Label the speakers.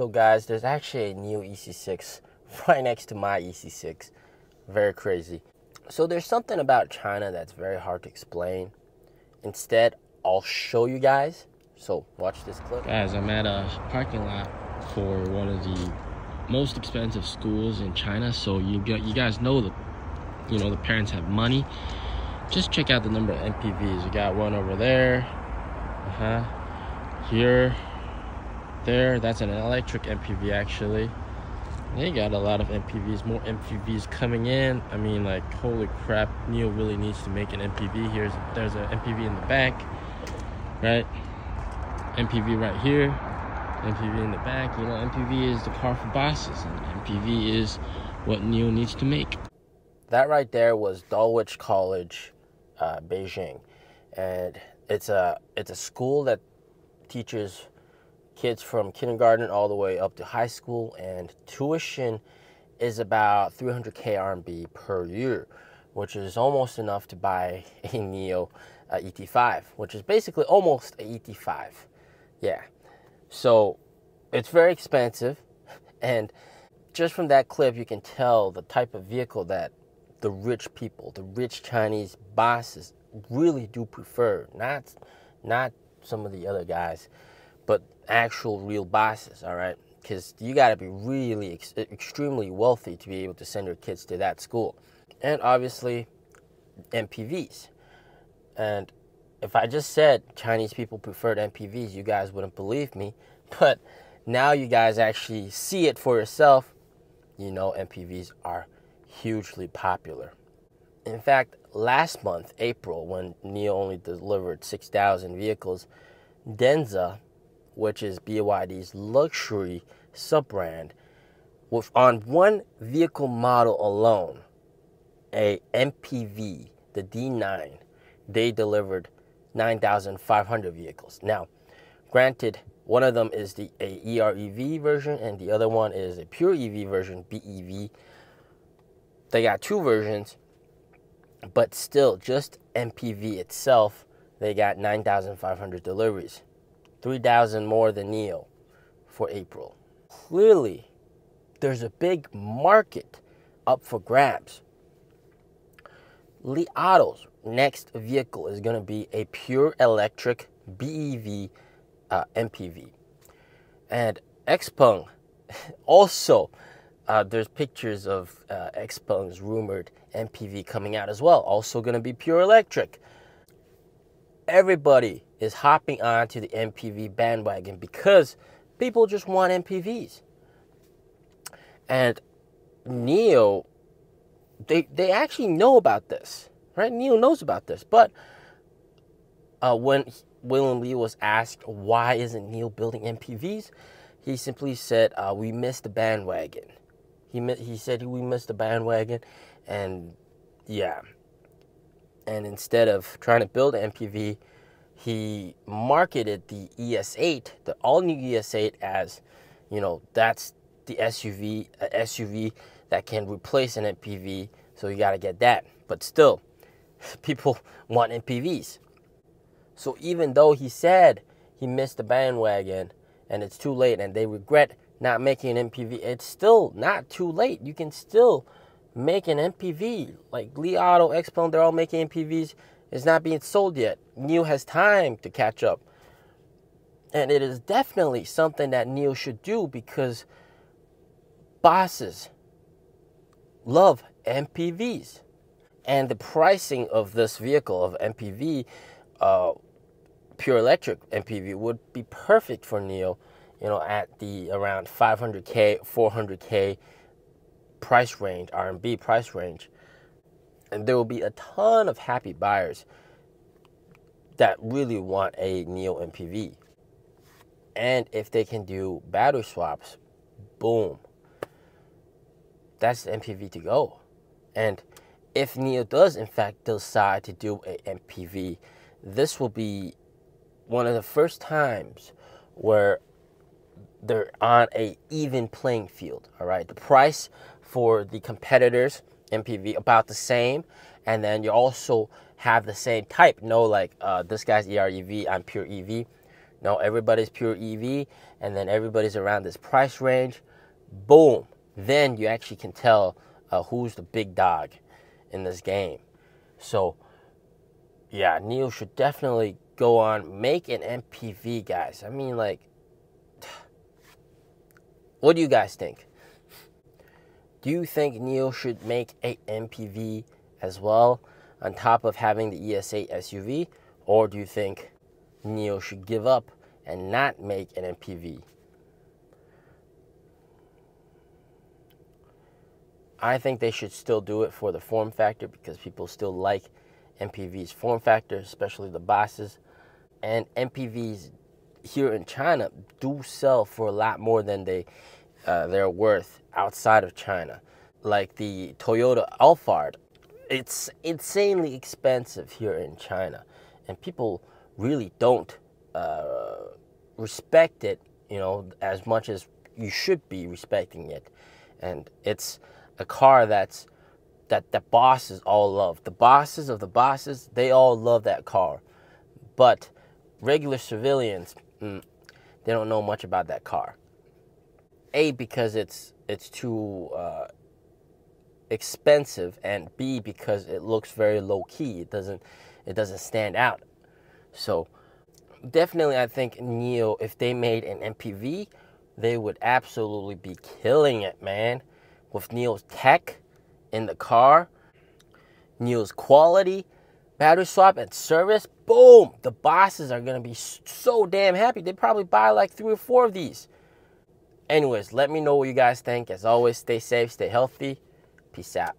Speaker 1: So guys, there's actually a NIO EC6 right next to my EC6. Very crazy. So there's something about China that's very hard to explain. Instead, I'll show you guys. So watch this clip.
Speaker 2: Guys, I'm at a parking lot for one of the most expensive schools in China. So you guys know that, the parents have money. Just check out the number of MPVs. You got one over there. Here. There. That's an electric MPV actually. They got a lot of MPVs, more MPVs coming in. I mean, like, holy crap, NIO really needs to make an MPV. There's an MPV in the back, right? MPV right here, MPV in the back. MPV is the car for bosses, and MPV is what NIO needs to make.
Speaker 1: That right there was Dulwich College, Beijing, and it's a school that teaches kids from kindergarten all the way up to high school, and tuition is about 300k RMB per year, which is almost enough to buy a NIO ET5, which is basically almost a ET5. Yeah, so it's very expensive, and just from that clip you can tell the type of vehicle that the rich people, the rich Chinese bosses really do prefer. Not some of the other guys, but actual real bosses, all right? Because you got to be really extremely wealthy to be able to send your kids to that school. And obviously, MPVs. And if I just said Chinese people preferred MPVs, you guys wouldn't believe me. But now you guys actually see it for yourself. MPVs are hugely popular. In fact, last month, April, when NIO only delivered 6,000 vehicles, Denza, which is BYD's luxury sub-brand, on one vehicle model alone, a MPV, the D9, they delivered 9,500 vehicles. Now, granted, one of them is a EREV version, and the other one is a pure EV version, BEV. They got two versions, but still, just MPV itself, they got 9,500 deliveries. 3,000 more than NIO for April. Clearly, there's a big market up for grabs. Li Auto's next vehicle is going to be a pure electric BEV MPV. And XPeng also, there's pictures of XPeng's rumored MPV coming out as well. Also going to be pure electric. Everybody is hopping onto the MPV bandwagon because people just want MPVs. And NIO, they actually know about this, right? NIO knows about this. But when William Li was asked why isn't NIO building MPVs, he simply said, we missed the bandwagon. He said we missed the bandwagon, and yeah. And instead of trying to build an MPV, he marketed the ES8, the all-new ES8, as, that's the SUV that can replace an MPV, so you got to get that. But still, people want MPVs. So even though he said he missed the bandwagon and it's too late and they regret not making an MPV, it's still not too late. You can still make an MPV. Like Li Auto, XPeng, they're all making MPVs. It's not being sold yet. NIO has time to catch up. And it is definitely something that NIO should do because bosses love MPVs. And the pricing of this vehicle, of MPV, pure electric MPV, would be perfect for NIO, at the around 500K, 400K price range, RMB price range. And there will be a ton of happy buyers that really want a NIO MPV. And if they can do battery swaps, boom, that's the MPV to go. And if NIO does in fact decide to do a MPV, this will be one of the first times where they're on a even playing field, all right? The price for the competitors' MPV about the same, and then you also have the same type. Like this guy's EREV, I'm pure EV. No, everybody's pure EV, and then everybody's around this price range. Boom. Then you actually can tell who's the big dog in this game. So, yeah, NIO should definitely go on, make an MPV, guys. I mean, like, what do you guys think? Do you think NIO should make a MPV as well on top of having the ES8 SUV? Or do you think NIO should give up and not make an MPV? I think they should still do it for the form factor because people still like MPV's form factor, especially the bosses. And MPVs here in China do sell for a lot more than they're worth outside of China. Like the Toyota Alphard, it's insanely expensive here in China, and people really don't respect it, as much as you should be respecting it. And it's a car that the bosses all love. The bosses of the bosses, they all love that car. But regular civilians, they don't know much about that car. A, because it's too expensive, and B, because it looks very low key. It doesn't stand out. So definitely, I think NIO, if they made an MPV, they would absolutely be killing it, man. With NIO's tech in the car, NIO's quality, battery swap, and service, boom! The bosses are going to be so damn happy. They probably buy like 3 or 4 of these. Anyways, let me know what you guys think. As always, stay safe, stay healthy. Peace out.